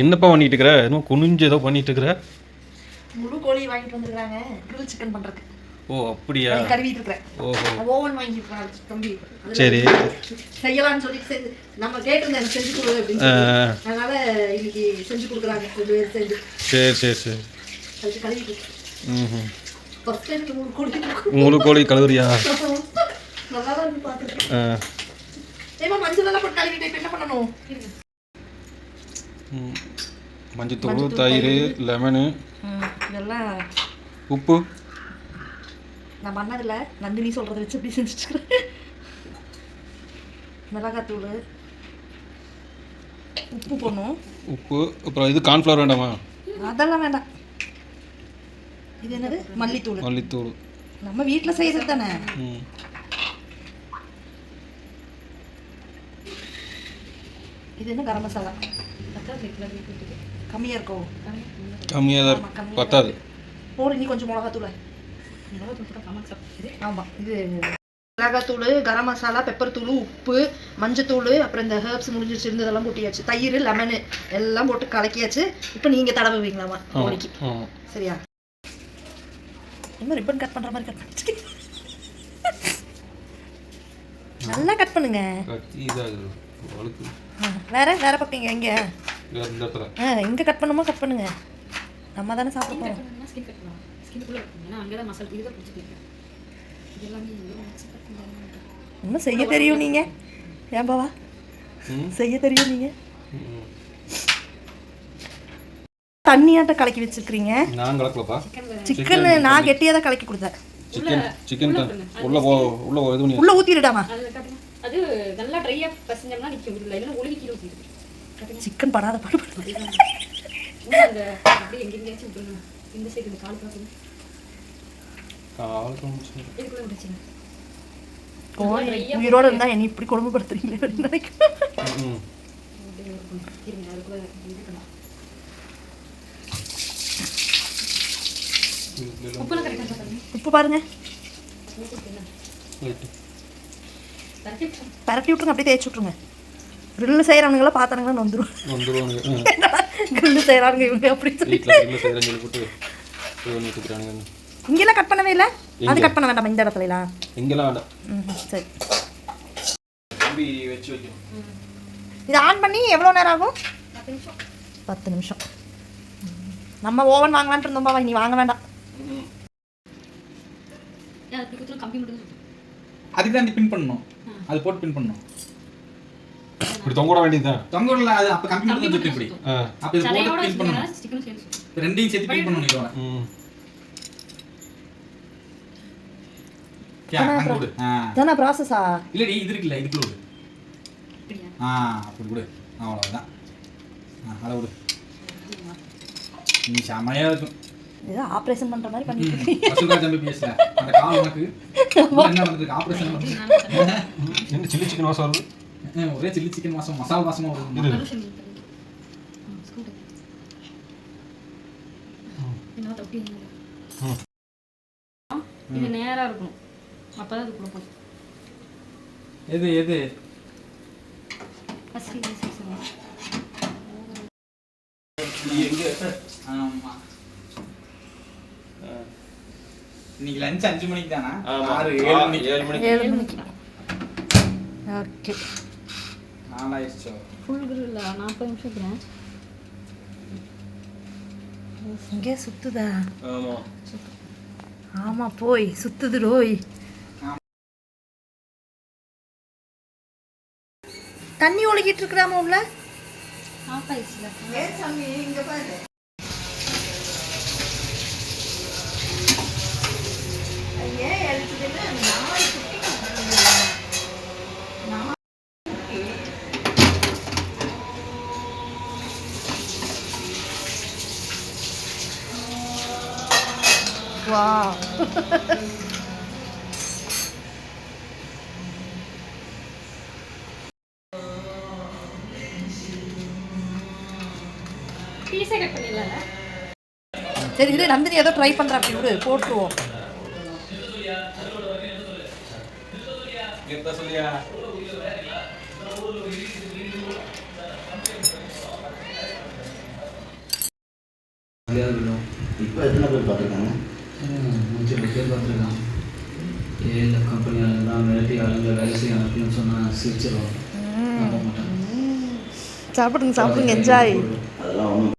என்னப்பா பண்ணிட்டு இருக்கிற? இன்னும் குனிஞ்சு ஏதோ பண்ணிட்டு இருக்கிற. முழு கோழி வாங்கிட்டு வந்துருக்காங்க கிரில் சிக்கன் பண்றதுக்கு. ஓ அப்படியா? கழுவிட்டு இருக்கேன். ஓஹோ. ஓவன் வாங்கிருக்காங்க தம்பி. சரி. செய்யலாம்னு சொல்லி நம்ம கேட்டிருந்தேன் செஞ்சு கொடு அப்படின்னு. அதனால இன்னைக்கு செஞ்சு கொடுக்குறாங்க. செஞ்சு. சரி சரி சரி. அது கழுவிட்டு. ஃபர்ஸ்ட் டைம் முழு கோழி கழுவுறியா? நல்லா தான் இருக்கு பாத்துட்டு. ஏமா மஞ்சள் எல்லாம் போட்டு கழுவிட்டு இப்ப என்ன பண்ணணும்? மஞ்சத்தூள், தயிர், லெமனு, இதெல்லாம் உப்பு. நான் பண்ணதில்ல, நந்தினி சொல்கிறத வச்சு எப்படி செஞ்சுட்டுருக்கேன். மிளகாத்தூள், உப்பு போடணும். உப்பு, அப்புறம் இது கார்ன்ஃப்ளவர் வேண்டாமா? அதெல்லாம் வேண்டாம். இது என்னது? மல்லித்தூள். மல்லித்தூள் நம்ம வீட்டில் செய்கிறது தானே. இது என்ன? கரம் மசாலா. கம்மியாக இருக்கும். கம்மியாக தான் இருக்கும், பத்தாது. போடு நீ கொஞ்சம் மிளகாத்தூள். ஆமாம், இது மிளகாத்தூள், கரம் மசாலா, பெப்பர் தூள், உப்பு, மஞ்சத்தூள், அப்புறம் இந்த ஹெர்ப்ஸ் முடிஞ்சிச்சு இருந்ததெல்லாம் கொட்டியாச்சு. தயிர், லெமனு எல்லாம் போட்டு கலக்கியாச்சு. இப்போ நீங்கள் தடவுவீங்களாமா கோழிக்கு? சரியா? இன்னும் ரிப்பன் கட் பண்ணுற மாதிரி கட் பண்ணி நல்லா கட் பண்ணுங்க. வேற வேற பக்கம் எங்க எங்க கட் பண்ணுமோ கட் பண்ணுங்க. நம்ம தானே சாப்பிட போறோம். இன்னும் செய்ய தெரியும் நீங்க. ஏன் பாவா செய்ய தெரியும் நீங்க? தண்ணியாட்ட கலக்கி வச்சிருக்கீங்க. நான் கலக்கலப்பா. சிக்கன் நான் கெட்டியா தான் கலக்கி கொடுத்தேன். சிக்கன் உள்ள ஊத்திடுடாமா. அது நல்லா ட்ரையா பசஞ்சம்னா நிக்கும். இல்ல இல்ல ஒளிவி கீழ ஊத்திடு. சிக்கன் படாத பாடு. அந்த அப்படியே எங்கேயாச்சும் விட்டுருங்க. இந்த சைடு இந்த கால் பாக்குது. கால் கொஞ்சம் இதுக்குள்ள வந்துச்சு. உயிரோட இருந்தா என்ன இப்படி கொடுமைப்படுத்துறீங்களே அப்படின்னு நினைக்கிறேன். இருங்க அதுக்குள்ள இது பண்ணலாம். உப்புல கரெக்ட்டா பாருங்க. உப்பு பாருங்க. பரட்டி விட்டுருங்க, அப்படியே தேய்ச்சி விட்டுருங்க. கிரில்லு செய்கிறவனுங்களாம் பார்த்தானுங்களா வந்துடுவாங்க. கிரில்லு செய்கிறானுங்க இவங்க அப்படின்னு சொல்லி இங்கெல்லாம் கட் பண்ணவே இல்லை. அது கட் பண்ண வேண்டாமா இந்த இடத்துலலாம்? இங்கெல்லாம் வேண்டாம். சரி, வச்சு வைக்கணும். இது ஆன் பண்ணி எவ்வளோ நேரம் ஆகும்? 10 நிமிஷம். நம்ம ஓவன் வாங்கலான்ட்டு இருந்தோம் பாவா, நீ வாங்க வேண்டாம். அதுக்கு தான் பின் பண்ணணும். அது போட்டு பின் பண்ணணும். இப்படி தொங்க விட வேண்டியதுதான். தொங்க விடல, அது அப்ப கம்பி மட்டும் தான் இப்படி. அப்ப இது போட்டு பின் பண்ணணும். ரெண்டையும் சேர்த்து பின் பண்ணணும் இதோட. அங்க விடு. தானா ப்ராசஸா? இல்லடி இது இருக்குல்ல, இதுக்குள்ள விடு. அப்படி விடு. அவ்வளவுதான். அத விடு. நீ சமையா இருக்கும். ஏதோ ஆபரேஷன் பண்ற மாதிரி பண்ணிட்டு இருக்கீங்க. வசந்தா தம்பி பேசல. அந்த கால் உனக்கு என்ன பண்றது? ஆபரேஷன் பண்ணு. என்ன சில்லி சிக்கன் வாசம் வருது? ஒரே சில்லி சிக்கன் வாசம், மசாலா வாசமா வருது. இது நேரா இருக்கும். அப்பதான் அது குள்ள போகும். எது எது? ஃபர்ஸ்ட் இது செக்ஷன். எங்க? ஆமா. இன்னைக்கு லஞ்ச் 5 மணிக்கு தானா? 7 மணிக்கு. ஓகே. நாளாயிடுச்சு. ஃபுல் கிரில் 40 நிமிஷம் இருக்குறேன். இங்கே சுத்துதா? ஆமா. ஆமா போய் சுத்துது ரோய். தண்ணி ஒழுகிட்டு இருக்குறாமா உள்ள? ஆஃப் ஆயிடுச்சுல. ஏன் சாமி இங்க பாரு. ஐயே எழுத்துதுல நாலு குட்டி குட்டிங்க. வாவ். பீஸே கட் பண்ணிடலாம்ல? சரி இது நந்தினி ஏதோ ட்ரை பண்றா, அப்படி விடு போட்டுருவோம். சொல்லியா கிளியர் விடும். இப்போ எத்தனை பேர் பார்த்துருக்காங்க? 5 பேர் பார்த்துருக்காங்க. ஏழு கம்பெனியால் தான் மிரட்டி ஆளுங்களை வேலை செய்ய அனுப்பணும்னு சொன்னால் சிரிச்சிருவாங்க. நம்ப மாட்டாங்க. சாப்பிடுங்க சாப்பிடுங்க, என்ஜாய். அதெல்லாம் ஒன்றும்